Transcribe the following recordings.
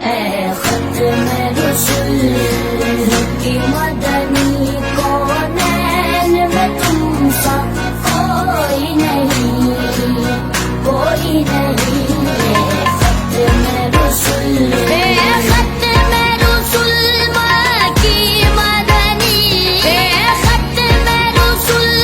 اے ختم رسل کی مدنی کونین میں تم سا کوئی نہیں، کوئی نہیں، اے ختم رسل، اے ختم رسل کی مدنی، اے ختم رسل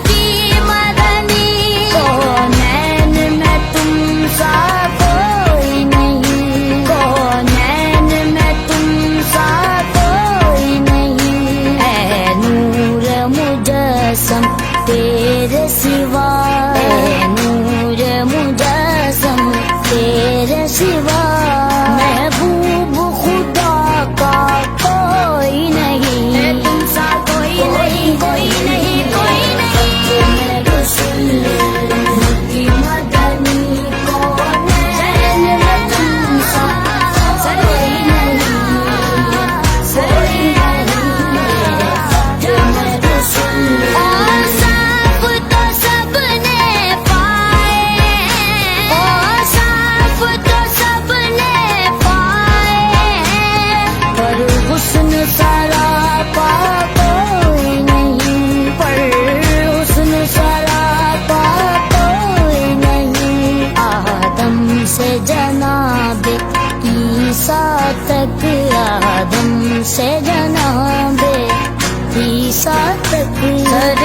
کی مدنی، کونین میں تم سا کوئی نہیں، کونین میں تم سا کوئی نہیں، اے نور مجسم تیرے سوا، اے نور مجسم تیرے سوا، محبوب خدا کا کوئی نہیں، اے تم سا کوئی نہیں، کوئی نہیں، کوئی نہیں، رسول کی مدنی کونین میں تم سا کوئی نہیں، کوئی نہیں، ختم رسول، اور صاف تو سب نے پائے، اور صاف تو سب نے پائے، پر حسن سراپا کوئی نہیں، پر حسن سراپا کوئی نہیں، آدم سے جناب عیسیٰ تک، آدم سے جناب عیسیٰ تک، سر